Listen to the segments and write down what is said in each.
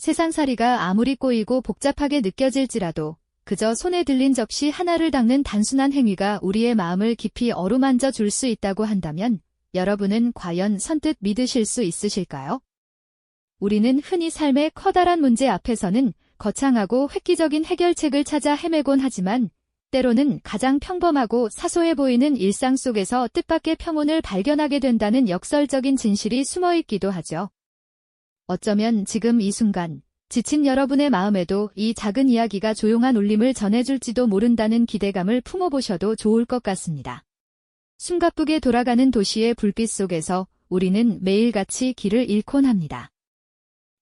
세상살이가 아무리 꼬이고 복잡하게 느껴질지라도 그저 손에 들린 접시 하나를 닦는 단순한 행위가 우리의 마음을 깊이 어루만져 줄 수 있다고 한다면 여러분은 과연 선뜻 믿으실 수 있으실까요? 우리는 흔히 삶의 커다란 문제 앞에서는 거창하고 획기적인 해결책을 찾아 헤매곤 하지만 때로는 가장 평범하고 사소해 보이는 일상 속에서 뜻밖의 평온을 발견하게 된다는 역설적인 진실이 숨어 있기도 하죠. 어쩌면 지금 이 순간 지친 여러분의 마음에도 이 작은 이야기가 조용한 울림을 전해줄지도 모른다는 기대감을 품어보셔도 좋을 것 같습니다. 숨가쁘게 돌아가는 도시의 불빛 속에서 우리는 매일같이 길을 잃곤 합니다.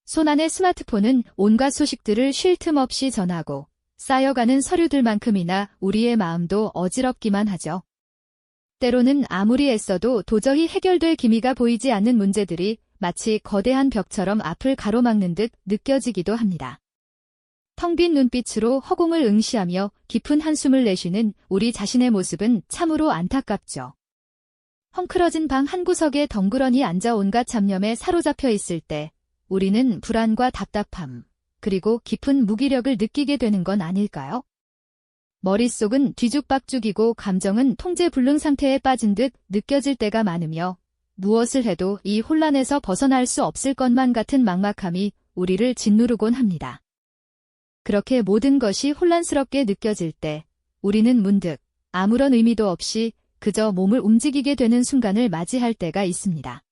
손안의 스마트폰은 온갖 소식들을 쉴 틈 없이 전하고 쌓여가는 서류들만큼이나 우리의 마음도 어지럽기만 하죠. 때로는 아무리 애써도 도저히 해결될 기미가 보이지 않는 문제들이 마치 거대한 벽처럼 앞을 가로막는 듯 느껴지기도 합니다. 텅 빈 눈빛으로 허공을 응시하며 깊은 한숨을 내쉬는 우리 자신의 모습은 참으로 안타깝죠. 헝클어진 방 한구석에 덩그러니 앉아 온갖 잡념에 사로잡혀 있을 때 우리는 불안과 답답함, 그리고 깊은 무기력을 느끼게 되는 건 아닐까요? 머릿속은 뒤죽박죽이고 감정은 통제불능 상태에 빠진 듯 느껴질 때가 많으며 무엇을 해도 이 혼란에서 벗어날 수 없을 것만 같은 막막함이 우리를 짓누르곤 합니다. 그렇게 모든 것이 혼란스럽게 느껴질 때 우리는 문득 아무런 의미도 없이 그저 몸을 움직이게 되는 순간을 맞이할 때가 있습니다.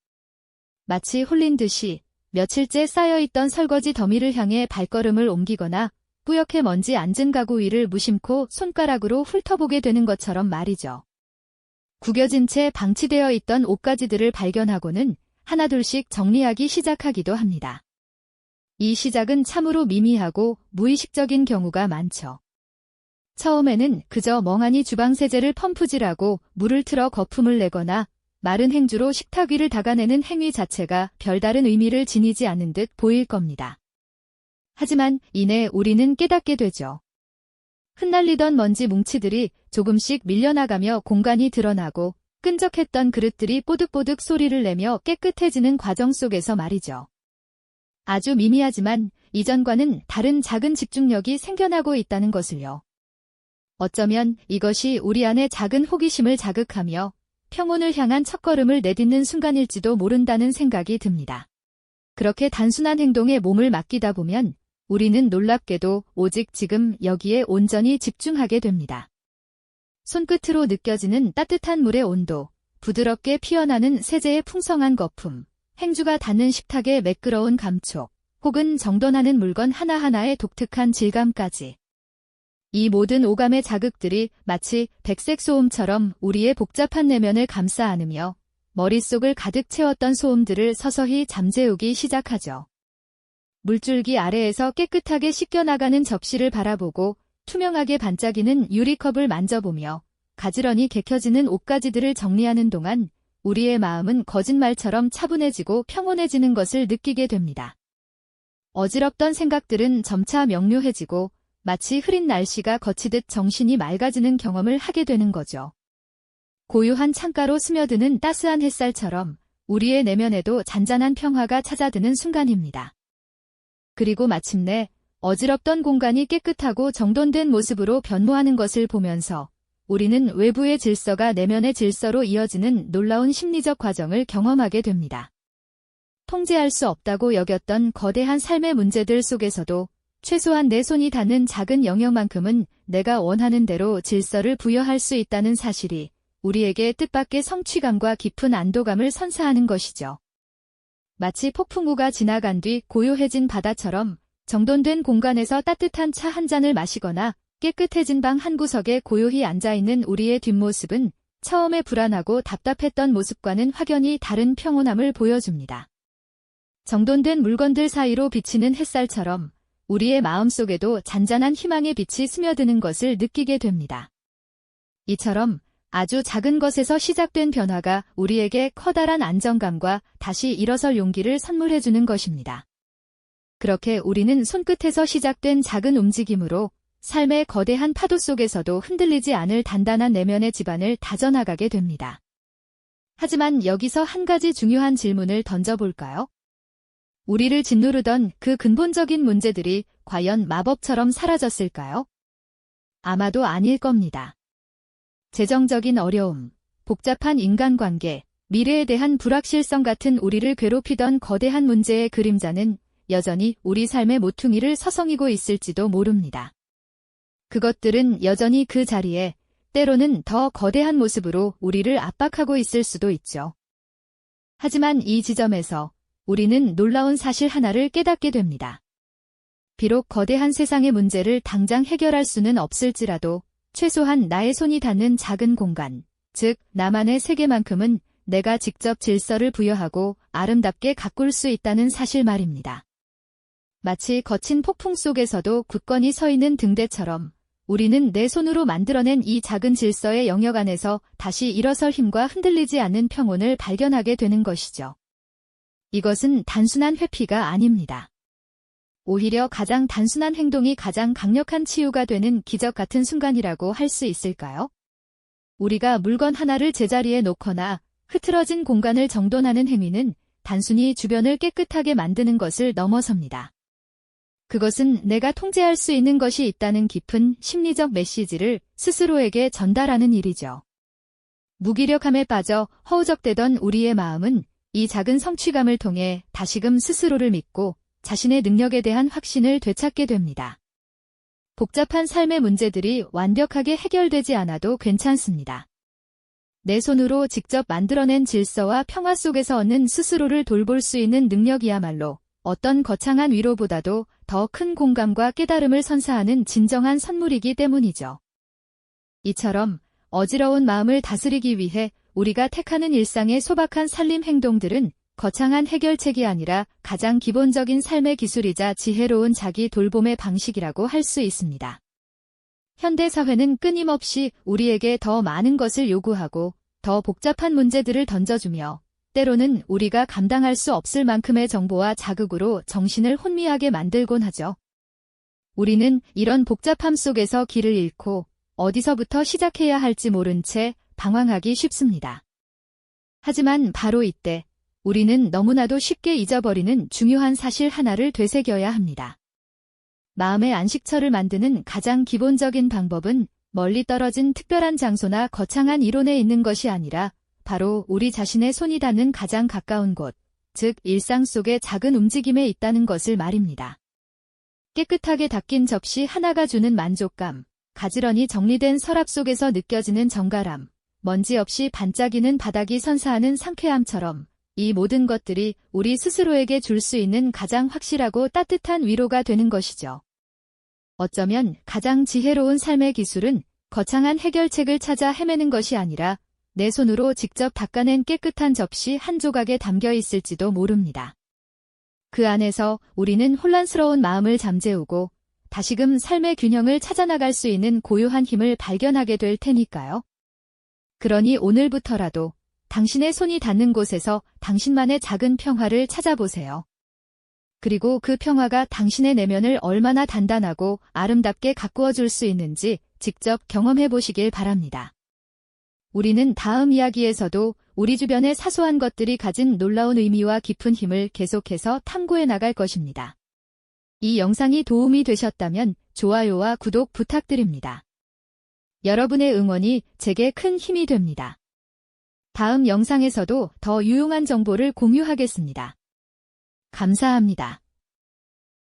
마치 홀린 듯이 며칠째 쌓여있던 설거지 더미를 향해 발걸음을 옮기거나 뿌옇게 먼지 앉은 가구 위를 무심코 손가락으로 훑어보게 되는 것처럼 말이죠. 구겨진 채 방치되어 있던 옷가지들을 발견하고는 하나둘씩 정리하기 시작하기도 합니다. 이 시작은 참으로 미미하고 무의식적인 경우가 많죠. 처음에는 그저 멍하니 주방 세제를 펌프질하고 물을 틀어 거품을 내거나 마른 행주로 식탁 위를 닦아내는 행위 자체가 별다른 의미를 지니지 않는 듯 보일 겁니다. 하지만 이내 우리는 깨닫게 되죠. 흩날리던 먼지 뭉치들이 조금씩 밀려나가며 공간이 드러나고 끈적했던 그릇들이 뽀득뽀득 소리를 내며 깨끗해지는 과정 속에서 말이죠. 아주 미미하지만 이전과는 다른 작은 집중력이 생겨나고 있다는 것을요. 어쩌면 이것이 우리 안의 작은 호기심을 자극하며 평온을 향한 첫걸음을 내딛는 순간일지도 모른다는 생각이 듭니다. 그렇게 단순한 행동에 몸을 맡기다 보면 우리는 놀랍게도 오직 지금 여기에 온전히 집중하게 됩니다. 손끝으로 느껴지는 따뜻한 물의 온도, 부드럽게 피어나는 세제의 풍성한 거품, 행주가 닿는 식탁의 매끄러운 감촉, 혹은 정돈하는 물건 하나하나의 독특한 질감까지. 이 모든 오감의 자극들이 마치 백색 소음처럼 우리의 복잡한 내면을 감싸 안으며 머릿속을 가득 채웠던 소음들을 서서히 잠재우기 시작하죠. 물줄기 아래에서 깨끗하게 씻겨나가는 접시를 바라보고 투명하게 반짝이는 유리컵을 만져보며 가지런히 개켜지는 옷가지들을 정리하는 동안 우리의 마음은 거짓말처럼 차분해지고 평온해지는 것을 느끼게 됩니다. 어지럽던 생각들은 점차 명료해지고 마치 흐린 날씨가 거치듯 정신이 맑아지는 경험을 하게 되는 거죠. 고요한 창가로 스며드는 따스한 햇살처럼 우리의 내면에도 잔잔한 평화가 찾아드는 순간입니다. 그리고 마침내 어지럽던 공간이 깨끗하고 정돈된 모습으로 변모하는 것을 보면서 우리는 외부의 질서가 내면의 질서로 이어지는 놀라운 심리적 과정을 경험하게 됩니다. 통제할 수 없다고 여겼던 거대한 삶의 문제들 속에서도 최소한 내 손이 닿는 작은 영역만큼은 내가 원하는 대로 질서를 부여할 수 있다는 사실이 우리에게 뜻밖의 성취감과 깊은 안도감을 선사하는 것이죠. 마치 폭풍우가 지나간 뒤 고요해진 바다처럼 정돈된 공간에서 따뜻한 차 한 잔을 마시거나 깨끗해진 방 한구석에 고요히 앉아있는 우리의 뒷모습은 처음에 불안하고 답답했던 모습과는 확연히 다른 평온함을 보여줍니다. 정돈된 물건들 사이로 비치는 햇살처럼 우리의 마음속에도 잔잔한 희망의 빛이 스며드는 것을 느끼게 됩니다. 이처럼 아주 작은 것에서 시작된 변화가 우리에게 커다란 안정감과 다시 일어설 용기를 선물해주는 것입니다. 그렇게 우리는 손끝에서 시작된 작은 움직임으로 삶의 거대한 파도 속에서도 흔들리지 않을 단단한 내면의 지반을 다져나가게 됩니다. 하지만 여기서 한 가지 중요한 질문을 던져볼까요? 우리를 짓누르던 그 근본적인 문제들이 과연 마법처럼 사라졌을까요? 아마도 아닐 겁니다. 재정적인 어려움, 복잡한 인간관계, 미래에 대한 불확실성 같은 우리를 괴롭히던 거대한 문제의 그림자는 여전히 우리 삶의 모퉁이를 서성이고 있을지도 모릅니다. 그것들은 여전히 그 자리에 때로는 더 거대한 모습으로 우리를 압박하고 있을 수도 있죠. 하지만 이 지점에서 우리는 놀라운 사실 하나를 깨닫게 됩니다. 비록 거대한 세상의 문제를 당장 해결할 수는 없을지라도 최소한 나의 손이 닿는 작은 공간, 즉 나만의 세계만큼은 내가 직접 질서를 부여하고 아름답게 가꿀 수 있다는 사실 말입니다. 마치 거친 폭풍 속에서도 굳건히 서 있는 등대처럼 우리는 내 손으로 만들어낸 이 작은 질서의 영역 안에서 다시 일어설 힘과 흔들리지 않는 평온을 발견하게 되는 것이죠. 이것은 단순한 회피가 아닙니다. 오히려 가장 단순한 행동이 가장 강력한 치유가 되는 기적 같은 순간이라고 할 수 있을까요? 우리가 물건 하나를 제자리에 놓거나 흐트러진 공간을 정돈하는 행위는 단순히 주변을 깨끗하게 만드는 것을 넘어섭니다. 그것은 내가 통제할 수 있는 것이 있다는 깊은 심리적 메시지를 스스로에게 전달하는 일이죠. 무기력함에 빠져 허우적대던 우리의 마음은 이 작은 성취감을 통해 다시금 스스로를 믿고 자신의 능력에 대한 확신을 되찾게 됩니다. 복잡한 삶의 문제들이 완벽하게 해결되지 않아도 괜찮습니다. 내 손으로 직접 만들어낸 질서와 평화 속에서 얻는 스스로를 돌볼 수 있는 능력이야말로 어떤 거창한 위로보다도 더 큰 공감과 깨달음을 선사하는 진정한 선물이기 때문이죠. 이처럼 어지러운 마음을 다스리기 위해 우리가 택하는 일상의 소박한 살림 행동들은 거창한 해결책이 아니라 가장 기본적인 삶의 기술이자 지혜로운 자기 돌봄의 방식이라고 할 수 있습니다. 현대 사회는 끊임없이 우리에게 더 많은 것을 요구하고 더 복잡한 문제들을 던져주며 때로는 우리가 감당할 수 없을 만큼의 정보와 자극으로 정신을 혼미하게 만들곤 하죠. 우리는 이런 복잡함 속에서 길을 잃고 어디서부터 시작해야 할지 모른 채 방황하기 쉽습니다. 하지만 바로 이때 우리는 너무나도 쉽게 잊어버리는 중요한 사실 하나를 되새겨야 합니다. 마음의 안식처를 만드는 가장 기본적인 방법은 멀리 떨어진 특별한 장소나 거창한 이론에 있는 것이 아니라 바로 우리 자신의 손이 닿는 가장 가까운 곳, 즉 일상 속의 작은 움직임에 있다는 것을 말입니다. 깨끗하게 닦인 접시 하나가 주는 만족감, 가지런히 정리된 서랍 속에서 느껴지는 정갈함, 먼지 없이 반짝이는 바닥이 선사하는 상쾌함처럼 이 모든 것들이 우리 스스로에게 줄 수 있는 가장 확실하고 따뜻한 위로가 되는 것이죠. 어쩌면 가장 지혜로운 삶의 기술은 거창한 해결책을 찾아 헤매는 것이 아니라 내 손으로 직접 닦아낸 깨끗한 접시 한 조각에 담겨 있을지도 모릅니다. 그 안에서 우리는 혼란스러운 마음을 잠재우고 다시금 삶의 균형을 찾아나갈 수 있는 고요한 힘을 발견하게 될 테니까요. 그러니 오늘부터라도 당신의 손이 닿는 곳에서 당신만의 작은 평화를 찾아보세요. 그리고 그 평화가 당신의 내면을 얼마나 단단하고 아름답게 가꾸어 줄 수 있는지 직접 경험해 보시길 바랍니다. 우리는 다음 이야기에서도 우리 주변의 사소한 것들이 가진 놀라운 의미와 깊은 힘을 계속해서 탐구해 나갈 것입니다. 이 영상이 도움이 되셨다면 좋아요와 구독 부탁드립니다. 여러분의 응원이 제게 큰 힘이 됩니다. 다음 영상에서도 더 유용한 정보를 공유하겠습니다. 감사합니다.